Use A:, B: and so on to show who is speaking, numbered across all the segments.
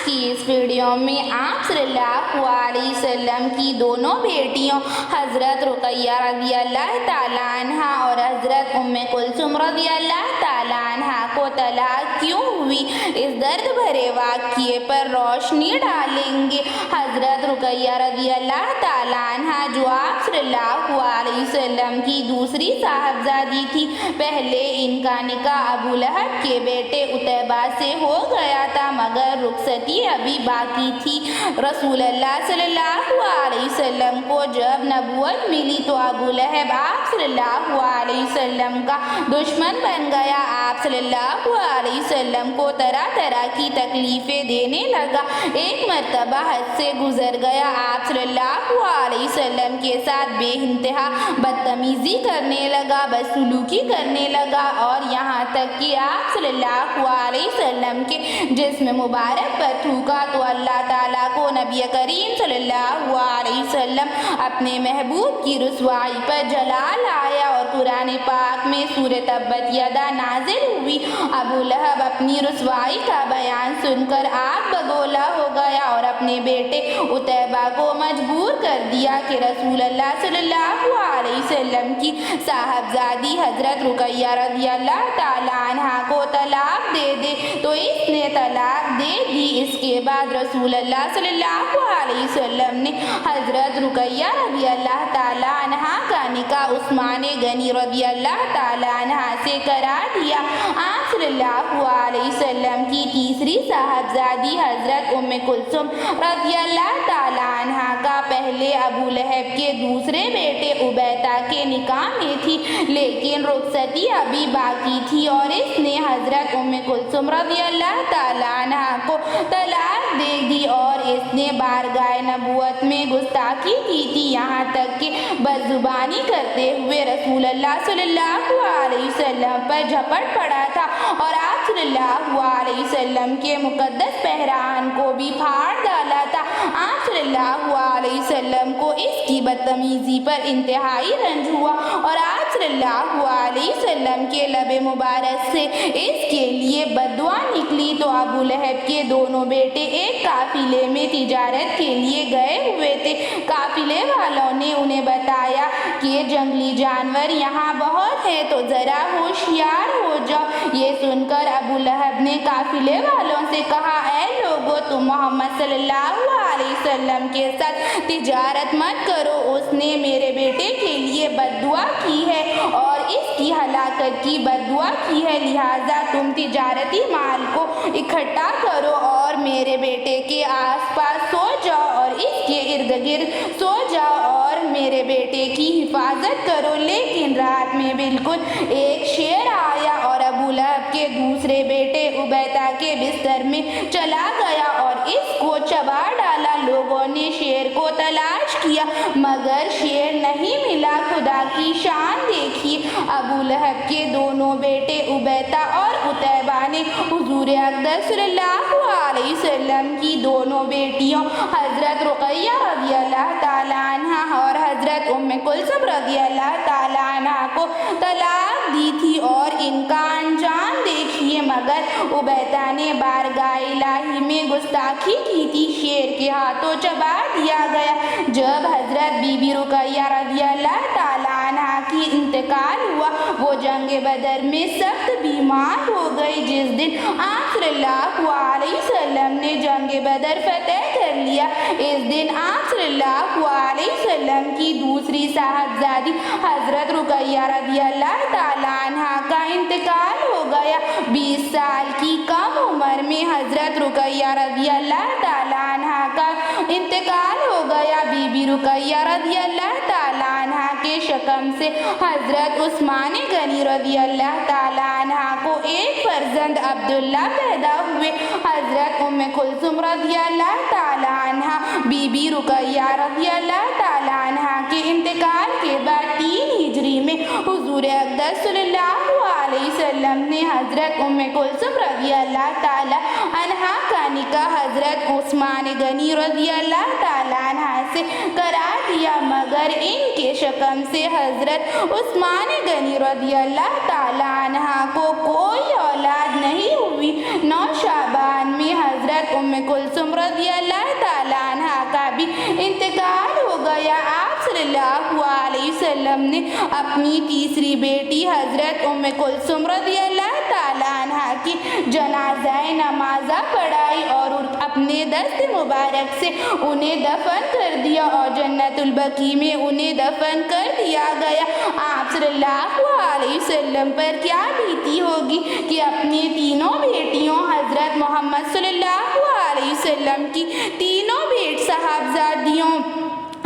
A: کی اس ویڈیو میں آپ صلی اللہ علیہ وسلم کی دونوں بیٹیوں حضرت رقیہ رضی اللہ تعالیٰ عنہ اور حضرت کلثوم رضی اللہ تعالیٰ عنہ کو طلاق کیوں ہوئی، اس درد بھرے واقعے پر روشنی ڈالیں گے۔ حضرت رقیہ رضی اللہ تعالیٰ عنہ جو آپ صلی اللہ علیہ وسلم کی دوسری صاحبزادی تھی، پہلے ان کا نکاح ابو لہب کے بیٹے عتبہ سے ہو گیا تھا، مگر رخصتی ابھی باقی تھی۔ رسول اللہ صلی اللہ علیہ وسلم کو جب نبوت ملی تو ابو لہب آپ صلی اللہ علیہ وسلم کا دشمن بن گیا۔ آپ صلی اللہ علیہ وسلم کو طرح طرح کی تکلیفیں دینے لگا، ایک مرتبہ حد سے گزر گیا، آپ صلی اللہ علیہ وسلم کے ساتھ بے انتہا بدتمیزی کرنے لگا، بدسلوکی کرنے لگا، اور یہاں تک کہ آپ صلی اللہ علیہ وسلم کے جسم مبارک پر تھوکا تو اللہ تعالیٰ کو نبی کریم صلی اللہ علیہ وسلم اپنے محبوب کی رسوائی پر جلال آیا اور قرآن پاک میں سورۃ تبت یدا نازل ہوئی۔ ابو لہب اپنی رسوائی کا بیان سن کر آگ بگولا ہو گیا اور اپنے بیٹے عتبہ کو مجبور کر دیا کہ رسول اللہ صلی اللہ علیہ وسلم کی صاحبزادی حضرت رقیہ رضی اللہ تعالیٰ عنہ کو طلاق دے دے، تو اس نے طلاق دے دی۔ اس کے بعد رسول اللہ صلی اللہ علیہ وسلم نے حضرت رقیہ رضی اللہ تعالیٰ عنہ کا نکاح عثمان غنی رضی اللہ تعالیٰ عنہ سے کرا دیا۔ آپ صلی اللہ علیہ وسلم کی تیسری صاحبزادی حضرت کلثوم رضی اللہ تعالیٰ عنہ کا پہلے ابو لہب کے دوسرے بیٹے عبیدہ کے نکاح میں تھی، لیکن رخصتی ابھی باقی تھی اور اس نے حضرت کلثوم رضی اللہ تعالیٰ عنہ کو طلاق دے دی اور اس نے بارگاہ نبوت میں گستاخی کی تھی، یہاں تک کہ بدزبانی کرتے ہوئے رسول اللہ صلی اللہ علیہ وسلم پر جھپٹ پڑا تھا اور آپ صلی اللہ علیہ وسلم کے مقدس پہران کو بھی پھاڑ ڈالا تھا۔ آپ صلی اللہ علیہ وسلم کو اس کی بدتمیزی پر انتہائی رنج ہوا اور آپ صلی اللہ علیہ وسلم کے لب مبارک سے اس کے لیے بد دعا نکلی تو ابو لہب کے دونوں بیٹے ایک قافلے میں تجارت کے لیے گئے ہوئے تھے۔ قافلے والوں نے انہیں بتایا کہ جنگلی جانور یہاں بہت ہے تو ذرا ہوشیار ہو جاؤ۔ یہ سن کر ابو لہب نے قافلے والوں سے کہا، اے لوگو، تم محمد صلی اللہ علیہ وسلم کے ساتھ تجارت مت کرو، اس نے میرے بیٹے کے لیے بد دعا کی ہے اور اس کی ہلاکت کی بد دعا کی ہے، لہٰذا تم تجارتی مال کو اکٹھا کرو اور میرے بیٹے کے آس پاس سو جاؤ اور اس کے ارد گرد سو جاؤ اور میرے بیٹے کی حفاظت کرو۔ لیکن رات میں بالکل ایک شیر آیا اور ابو لہب کے دوسرے بیٹے عبیدہ کے بستر میں چلا گیا اور اس کو چبا ڈالا۔ لوگوں نے شیر کو تلاش کیا مگر شیر نہیں ملا۔ خدا کی شان دیکھیے، ابو لہب کے دونوں بیٹے عبیدہ اور عتبہ نے حضور اقدس صلی اللہ علیہ وسلم کی دونوں بیٹیوں حضرت رقیہ رضی اللہ تعالیٰ عنہ اور حضرت کلثوم رضی اللہ تعالیٰ عنہ کو طلاق دی تھی اور ان کا انجام دیکھیے، مگر عبیدہ نے بارگاہ الہی میں گستاخی کی تھی، شیر کے ہاتھوں چبا دیا گیا۔ جب حضرت بی بی رقیہ رضی اللہ تعالیٰ عنہ کی انتقال ہوا، وہ جنگ بدر میں سخت بیمار ہو گئی۔ جس دن آپ صلی اللہ علیہ وسلم نے جنگ بدر فتح کر لیا، اس دن آپ صلی اللہ علیہ وسلم کی دوسری صاحبزادی حضرت رقیہ رضی اللہ تعالیٰ عنہ کا انتقال ہو گیا۔ 20 سال کی کم عمر میں حضرت رقیہ رضی اللہ تعالیٰ عنہ کا انتقال ہو گیا۔ بی بی رقیہ رضی اللہ تعالیٰ عنہ کے شکم سے حضرت عثمان غنی رضی اللہ تعالیٰ عنہ کو ایک فرزند عبداللہ پیدا ہوئے۔ حضرت کلثوم رضی اللہ تعالیٰ عنہ بی بی رقیہ رضی اللہ تعالیٰ عنہ کے انتقال کے بعد 3 ہجری میں حضور اقدس صلی اللہ علیہ وسلم نے حضرت کلثوم رضی اللہ تعالیٰ عنہ کا نکاح حضرت عثمان غنی رضی اللہ تعالیٰ عنہ سے کرا دیا، مگر ان کے شکم سے حضرت عثمان غنی رضی اللہ تعالیٰ عنہ کو کوئی اولاد نہیں ہوئی۔ 9 شعبان میں حضرت کلثوم رضی اللہ تعالیٰ عنہ کا بھی انتقال ہو گیا۔ آپ صلی اللہ علیہ وسلم نے اپنی تیسری بیٹی حضرت کلثوم رضی اللہ تعالیٰ عنہ کی جنازہ نماز پڑھائی اور اپنے دست مبارک سے انہیں دفن کر دیا اور جنت البقیع میں انہیں دفن کر دیا گیا۔ آپ صلی اللہ علیہ وسلم پر کیا بیتی ہوگی کہ اپنی تینوں بیٹیوں حضرت محمد صلی اللہ علیہ وسلم کی تینوں بیٹ صاحبزادیوں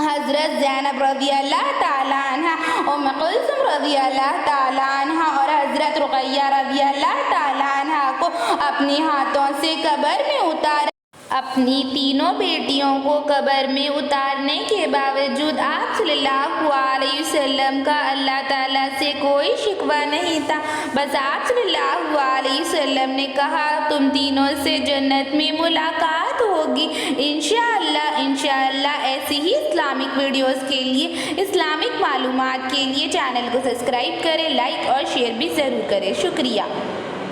A: حضرت زینب رضی اللہ تعالیٰ عنہ، کلثوم رضی اللہ تعالیٰ عنہ اور حضرت رقیہ رضی اللہ تعالیٰ عنہ کو اپنے ہاتھوں سے قبر میں اتارا۔ اپنی تینوں بیٹیوں کو قبر میں اتارنے کے باوجود آپ صلی اللہ علیہ وسلم کا اللہ تعالیٰ سے کوئی شکوہ نہیں تھا، بس آپ صلی اللہ علیہ وسلم نے کہا تم تینوں سے جنت میں ملاقات ہوگی انشاءاللہ۔ ایسی ہی اسلامک ویڈیوز کے لیے، اسلامک معلومات کے لیے چینل کو سبسکرائب کریں، لائک اور شیئر بھی ضرور کریں۔ شکریہ۔